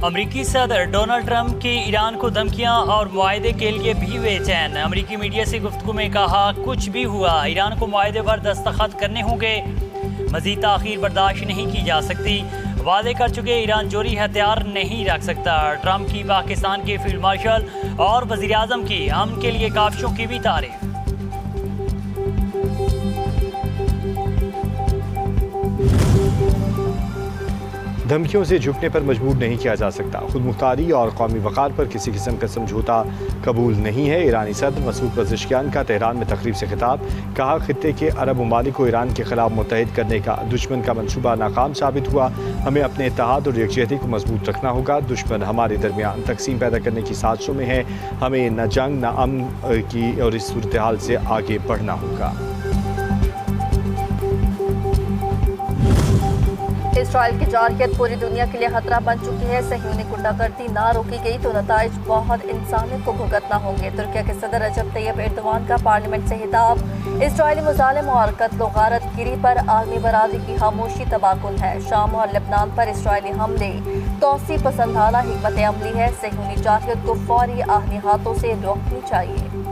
امریکی صدر Donald Trump کی ایران کو دھمکیاں اور معاہدے کے لیے بھی بے چین۔ امریکی میڈیا سے گفتگو میں کہا کچھ بھی ہوا ایران کو معاہدے پر دستخط کرنے ہوں گے، مزید تاخیر برداشت نہیں کی جا سکتی۔ وعدے کر چکے ایران جوہری ہتھیار نہیں رکھ سکتا۔ ٹرمپ کی پاکستان کے فیلڈ مارشل اور وزیراعظم کی امن کے لیے کاوشوں کی بھی تعریف۔ دھمکیوں سے جھکنے پر مجبور نہیں کیا جا سکتا، خود مختاری اور قومی وقار پر کسی قسم کا سمجھوتا قبول نہیں ہے۔ ایرانی صدر مسعود پزشکیان کا تہران میں تقریب سے خطاب، کہا خطے کے عرب ممالک کو ایران کے خلاف متحد کرنے کا دشمن کا منصوبہ ناکام ثابت ہوا، ہمیں اپنے اتحاد اور یکجہتی کو مضبوط رکھنا ہوگا، دشمن ہمارے درمیان تقسیم پیدا کرنے کی سازشوں میں ہے، ہمیں نہ جنگ نہ امن کی اور اس صورتحال سے آگے بڑھنا ہوگا۔ اسرائیل کی جارحیت پوری دنیا کے لیے خطرہ بن چکی ہے، صہیونی غنڈہ گردی نہ روکی گئی تو نتائج بہت انسانیت کو بھگتنا ہوں گے۔ ترکیہ کے صدر رجب طیب ایردوان کا پارلیمنٹ سے خطاب، اسرائیلی مظالم اور قتل و غارت گری پر عالمی برادری کی خاموشی تباہ کن ہے۔ شام اور لبنان پر اسرائیلی حملے توسیع پسندانہ حکمت عملی ہے، صہیونی جارحیت کو فوری آہنی ہاتھوں سے روکنی چاہیے۔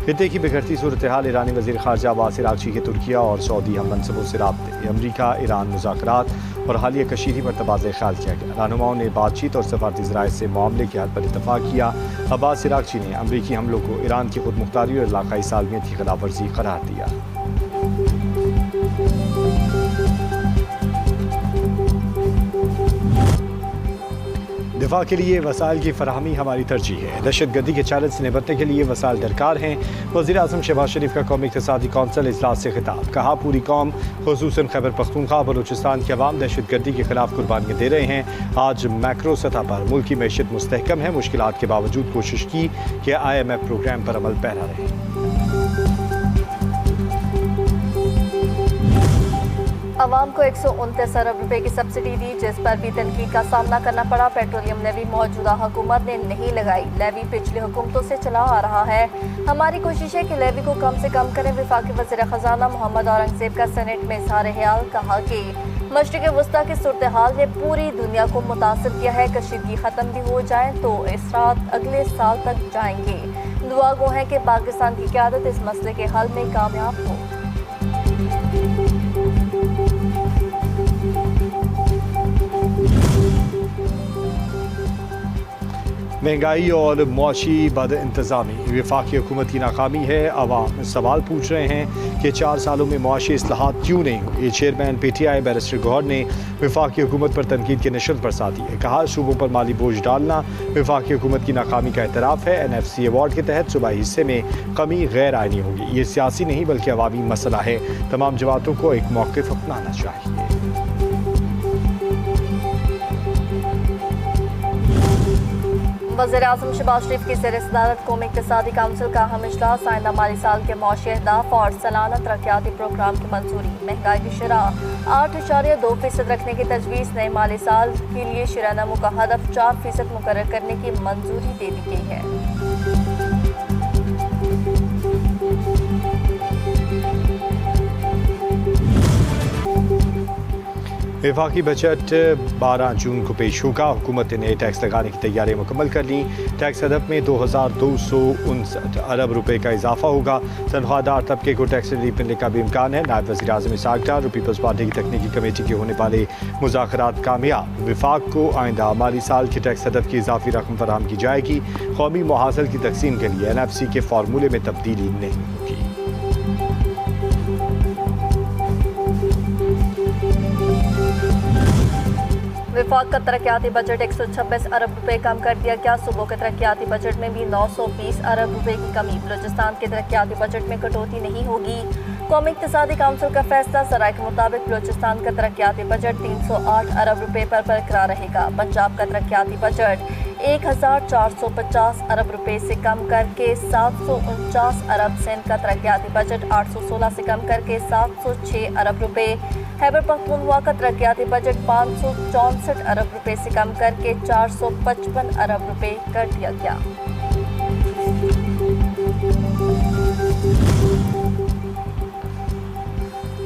خطے کی بگڑتی صورتحال، ایرانی وزیر خارجہ عباس عراقچی کے ترکیہ اور سعودی ہم منصبوں سے رابطے، امریکہ ایران مذاکرات اور حالیہ کشیدگی پر تبادلہ خیال کیا گیا۔ رہنماؤں نے بات چیت اور سفارتی ذرائع سے معاملے کے حل پر اتفاق کیا۔ عباس عراقچی نے امریکی حملوں کو ایران کی خود مختاری اور علاقائی سالمیت کی خلاف ورزی قرار دیا۔ دفاع کے لیے وسائل کی فراہمی ہماری ترجیح ہے، دہشت گردی کے چیلنج سے نمٹنے کے لیے وسائل درکار ہیں۔ وزیر اعظم شہباز شریف کا قومی اقتصادی کونسل اجلاس سے خطاب، کہا پوری قوم خصوصاً خیبر پختونخوا بلوچستان کے عوام دہشت گردی کے خلاف قربانیاں دے رہے ہیں۔ آج میکرو سطح پر ملک کی معیشت مستحکم ہے، مشکلات کے باوجود کوشش کی کہ IMF پروگرام پر عمل پیرا رہے۔ عوام کو 129 ارب روپے کی سبسڈی دی، جس پر بھی تنقید کا سامنا کرنا پڑا۔ پیٹرولیم لیوی موجودہ حکومت نے نہیں لگائی، لیوی پچھلی حکومتوں سے چلا آ رہا ہے، ہماری کوشش ہے کہ لیوی کو کم سے کم کریں۔ وفاقی وزیر خزانہ محمد اورنگزیب کا سینیٹ میں اظہار خیال، کہا کہ مشرق وسطیٰ کی صورتحال نے پوری دنیا کو متاثر کیا ہے، کشیدگی ختم بھی ہو جائے تو اثرات اگلے سال تک جائیں گے۔ دعا گو ہے کہ پاکستان کی قیادت اس مسئلے کے حل میں کامیاب ہو۔ مہنگائی اور معاشی بد انتظامی وفاقی حکومت کی ناکامی ہے۔ عوام سوال پوچھ رہے ہیں کہ 4 سالوں میں معاشی اصلاحات کیوں نہیں ہوئی۔ چیئرمین PTI بیرسٹر گوہر نے وفاقی حکومت پر تنقید کی نشست برسا دی ہے، کہا شعبوں پر مالی بوجھ ڈالنا وفاقی حکومت کی ناکامی کا اعتراف ہے۔ NFC ایوارڈ کے تحت صوبائی حصے میں کمی غیر آئینی ہوگی، یہ سیاسی نہیں بلکہ عوامی مسئلہ ہے، تمام جماعتوں کو ایک موقف اپنانا چاہیے۔ وزیر اعظم شہباز شریف کی زیر صدارت قومی اقتصادی کونسل کا اہم اجلاس، آئندہ مالی سال کے معاشی اہداف اور سالانہ ترقیاتی پروگرام کی منظوری۔ مہنگائی کی شرح 8.2% رکھنے کی تجویز، نئے مالی سال کے لیے شرح نمو کا ہدف 4% مقرر کرنے کی منظوری دے دی گئی ہے۔ وفاقی بجٹ 12 جون کو پیش ہوگا، حکومت نے نئے ٹیکس لگانے کی تیاریاں مکمل کر لیں۔ ٹیکس ہدف میں 2259 ارب روپے کا اضافہ ہوگا۔ تنخواہ دار طبقے کو ٹیکس ریلیف ملنے کا بھی امکان ہے۔ نائب وزیر اعظم اسحاق ڈار اور پیپلز پارٹی کی تکنیکی کمیٹی کے ہونے والے مذاکرات کامیاب، وفاق کو آئندہ مالی سال کے ٹیکس ہدف کی اضافی رقم فراہم کی جائے گی۔ قومی محاصل کی تقسیم کے لیے NFC کے فارمولے میں تبدیلی نہیں ہوگی۔ وفاق کا ترقیاتی بجٹ 126 ارب روپے کم کر دیا گیا، صوبوں کے ترقیاتی بجٹ میں بھی 920 ارب روپے کی کمی۔ بلوچستان کے ترقیاتی بجٹ میں کٹوتی نہیں ہوگی، قومی اقتصادی کونسل کا فیصلہ۔ ذرائع کے مطابق بلوچستان کا ترقیاتی بجٹ 308 ارب روپے پر برقرار رہے گا۔ پنجاب کا ترقیاتی بجٹ 1450 ارب روپے سے کم کر کے 749 ارب، سندھ کا ترقیاتی بجٹ 816 سے کم کر کے 706 ارب روپے، خیبر پختونخوا کا ترقیاتی بجٹ 564 ارب روپے سے کم کر کے 455 ارب روپے کر دیا گیا۔